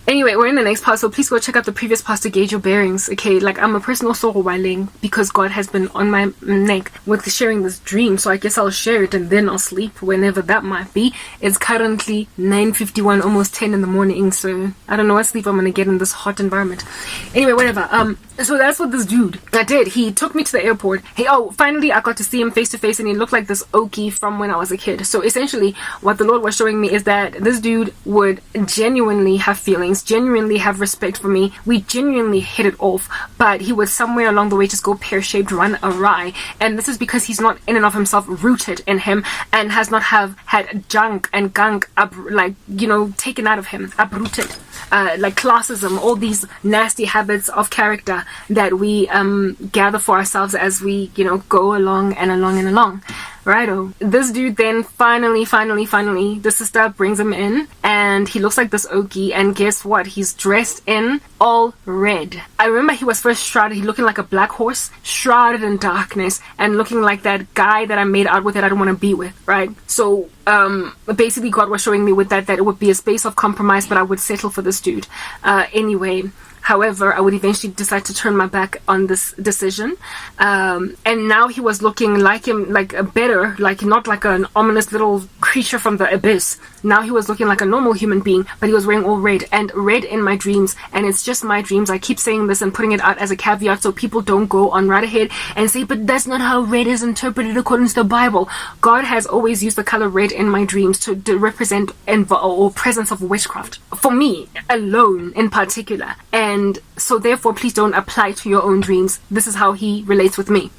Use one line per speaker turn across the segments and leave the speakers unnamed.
Anyway, we're in the next part, so please go check out the previous part to gauge your bearings. Okay, like I'm a person also whiling because God has been on my neck with sharing this dream, so I guess I'll share it and then I'll sleep whenever that might be. It's currently 9:51, almost 10 in the morning, so I don't know what sleep I'm gonna get in this hot environment. Anyway, whatever. So that's what this dude did. He took me to the airport. Finally I got to see him face to face, and he looked like this Okie from when I was a kid. So essentially what the Lord was showing me is that this dude would genuinely have feelings, genuinely have respect for me. We genuinely hit it off, but he would somewhere along the way just go pear-shaped, run awry. And this is because he's not in and of himself rooted in him, and has not have had junk and gunk up, like, taken out of him, uprooted. Like classism, all these nasty habits of character that we gather for ourselves as we go along and along and along. Righto. This dude then finally, the sister brings him in, and he looks like this Okie, and guess what? He's dressed in all red. I remember he was first shrouded, he looking like a black horse, shrouded in darkness, and looking like that guy that I made out with that I don't want to be with, right? So, basically God was showing me with that it would be a space of compromise, but I would settle for this dude. Anyway, however, I would eventually decide to turn my back on this decision. And now he was looking like him, like a better, like not like an ominous little creature from the abyss. Now he was looking like a normal human being, but he was wearing all red, and red in my dreams. And it's just my dreams. I keep saying this and putting it out as a caveat so people don't go on right ahead and say, but that's not how red is interpreted according to the Bible. God has always used the color red in my dreams to represent or presence of witchcraft. For me alone in particular. And so therefore, please don't apply to your own dreams. This is how he relates with me.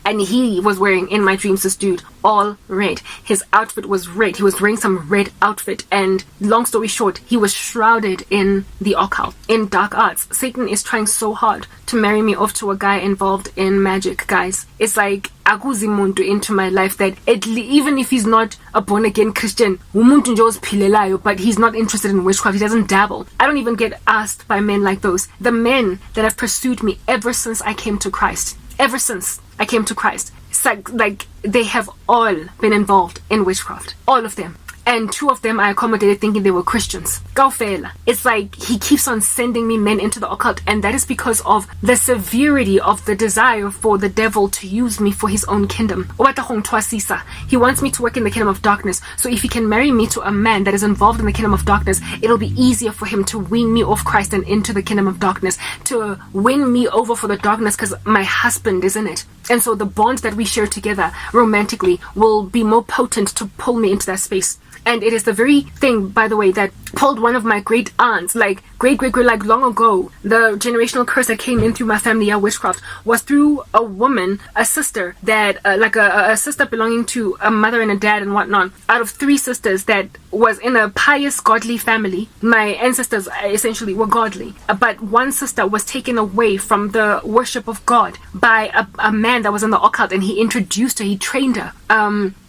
And he was wearing, in my dreams, this dude, all red. His outfit was red. He was wearing some red outfit. And long story short, he was shrouded in the occult, in dark arts. Satan is trying so hard to marry me off to a guy involved in magic, guys. It's like akuzi muntu into my life that even if he's not a born-again Christian, umuntu nje oziphilelayo, but he's not interested in witchcraft. He doesn't dabble. I don't even get asked by men like those. The men that have pursued me ever since I came to Christ. Ever since I came to Christ. It's like they have all been involved in witchcraft. All of them. And 2 of them I accommodated thinking they were Christians. Gaufela. It's like he keeps on sending me men into the occult, and that is because of the severity of the desire for the devil to use me for his own kingdom. He wants me to work in the kingdom of darkness. So if he can marry me to a man that is involved in the kingdom of darkness, it'll be easier for him to wean me off Christ and into the kingdom of darkness, to win me over for the darkness because my husband is in it. And so the bond that we share together romantically will be more potent to pull me into that space. And it is the very thing, by the way, that pulled one of my great aunts, like great, like long ago. The generational curse that came in through my family, witchcraft, was through a woman, a sister that, like a sister belonging to a mother and a dad and whatnot. Out of 3 sisters that was in a pious, godly family, my ancestors essentially were godly. But one sister was taken away from the worship of God by a man that was in the occult, and he introduced her, he trained her.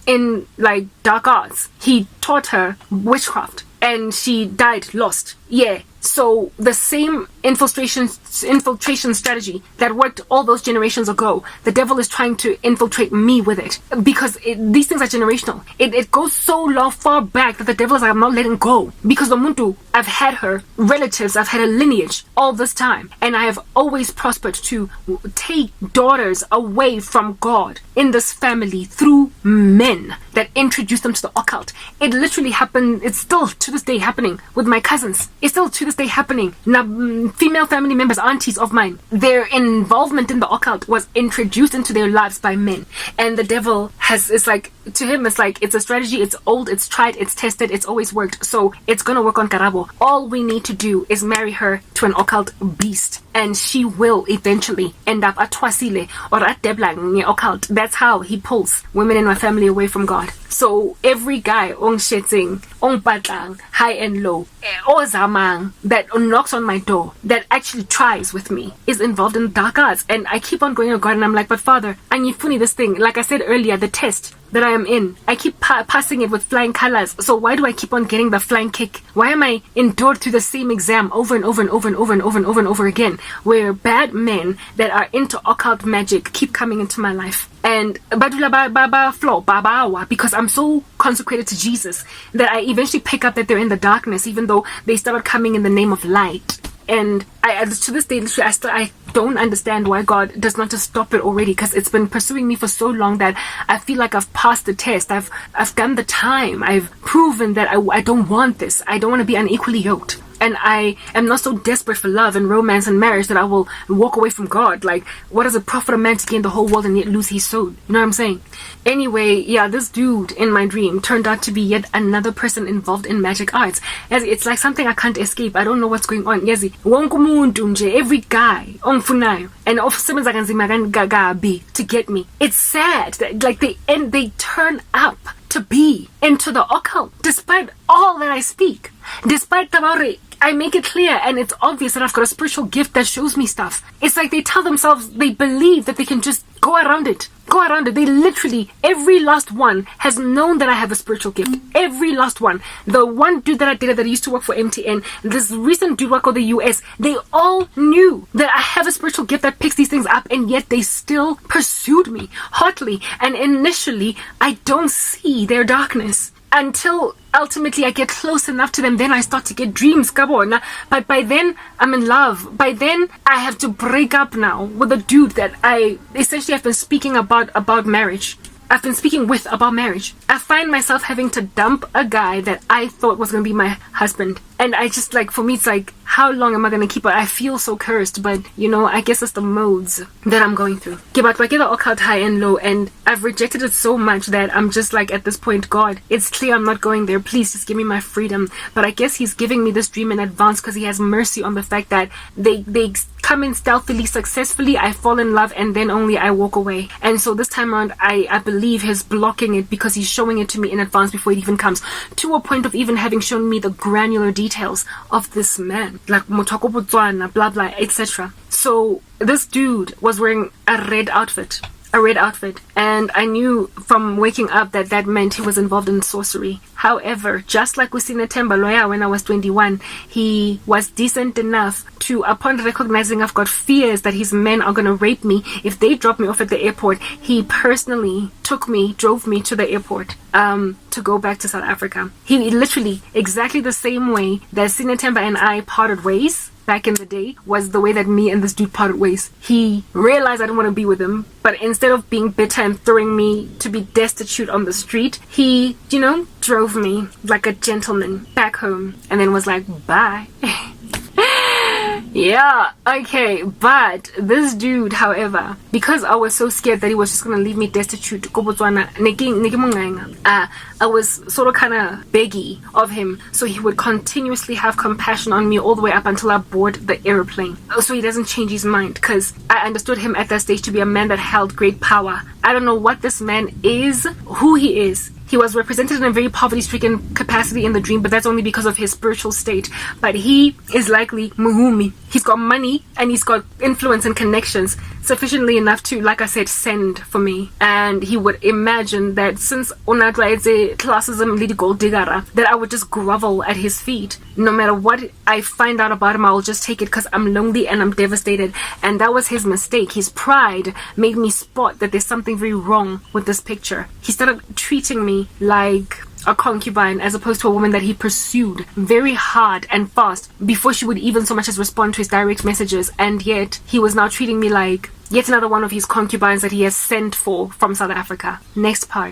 In like dark arts. He taught her witchcraft, and she died lost. Yeah. So the same infiltration strategy that worked all those generations ago, the devil is trying to infiltrate me with it, because these things are generational. It goes so far back that the devil is like, I'm not letting go, because the muntu, I've had her relatives, I've had a lineage all this time, and I have always prospered to take daughters away from God in this family through men that introduce them to the occult. It literally happened. It's still to this day happening with my cousins. It's still to this day happening. Now, female family members, aunties of mine, their involvement in the occult was introduced into their lives by men. And the devil it's like, to him, it's like, it's a strategy, it's old, it's tried, it's tested, it's always worked. So it's gonna work on Karabo. All we need to do is marry her to an occult beast, and she will eventually end up at Twasile or at Deblang occult. That's how he pulls women in my family away from God. So every guy on shetzing, on patlang, high and low, or zamang, that knocks on my door, that actually tries with me, is involved in dark arts. And I keep on going to God, and I'm like, but Father, I'm funny this thing. Like I said earlier, the test that I am in. I keep passing it with flying colors. So why do I keep on getting the flying kick? Why am I endured through the same exam over and over and over and over and over and over and over again, where bad men that are into occult magic keep coming into my life? And because I'm so consecrated to Jesus that I eventually pick up that they're in the darkness, even though they started coming in the name of light. And I to this day, literally, I don't understand why God does not just stop it already, because it's been pursuing me for so long that I feel like I've passed the test. I've done the time. I've proven that I don't want this. I don't want to be unequally yoked. And I am not so desperate for love and romance and marriage that I will walk away from God. Like, what does it profit a man to gain the whole world and yet lose his soul? You know what I'm saying? Anyway, yeah, this dude in my dream turned out to be yet another person involved in magic arts. It's like something I can't escape. I don't know what's going on. Yazi, wonke umuntu nje, every guy ongifunayo, and osebenza kanzima gabi to get me. It's sad that like they turn up to be into the occult, despite all that I speak, despite the I make it clear and it's obvious that I've got a spiritual gift that shows me stuff. It's like they tell themselves, they believe that they can just go around it. They literally, every last one has known that I have a spiritual gift. Every last one. The one dude that I dated that used to work for MTN, this recent dude work for the US, they all knew that I have a spiritual gift that picks these things up, and yet they still pursued me hotly. And initially, I don't see their darkness until ultimately I get close enough to them. Then I start to get dreams, kabona. But by then I'm in love. By then I have to break up now with a dude that I essentially have been speaking about marriage. I've been speaking with about marriage. I find myself having to dump a guy that I thought was going to be my husband. And I just, like, for me, it's like, how long am I going to keep it? I feel so cursed, but, you know, I guess it's the modes that I'm going through. But I get the occult high and low, and I've rejected it so much that I'm just like, at this point, God, it's clear I'm not going there. Please just give me my freedom. But I guess he's giving me this dream in advance because he has mercy on the fact that they come in stealthily, successfully, I fall in love, and then only I walk away. And so this time around, I believe he's blocking it because he's showing it to me in advance before it even comes, to a point of even having shown me the granular details of this man, like motoko Botswana, blah blah, etc. So this dude was wearing a red outfit, and I knew from waking up that that meant he was involved in sorcery. However, just like with Themba Loya when I was 21, he was decent enough to, upon recognizing I've got fears that his men are going to rape me if they drop me off at the airport, he personally drove me to the airport to go back to South Africa. He literally, exactly the same way that Themba and I parted ways back in the day, was the way that me and this dude parted ways. He realized I didn't want to be with him, but instead of being bitter and throwing me to be destitute on the street, he, drove me like a gentleman back home and then was like, bye. Yeah, okay, but this dude, however, because I was so scared that he was just gonna leave me destitute, I was sort of kind of beggy of him, so he would continuously have compassion on me all the way up until I board the airplane, so he doesn't change his mind, because I understood him at that stage to be a man that held great power. I don't know what this man is, who he is. He was represented in a very poverty-stricken capacity in the dream, but that's only because of his spiritual state. But he is likely Muhumi. He's got money and he's got influence and connections sufficiently enough to, like I said, send for me. And he would imagine that since Onatwa is a classism lady gold digger, that I would just grovel at his feet. No matter what I find out about him, I will just take it because I'm lonely and I'm devastated. And that was his mistake. His pride made me spot that there's something very wrong with this picture. He started treating me like a concubine as opposed to a woman that he pursued very hard and fast before she would even so much as respond to his direct messages. And yet he was now treating me like yet another one of his concubines that he has sent for from South Africa. Next part.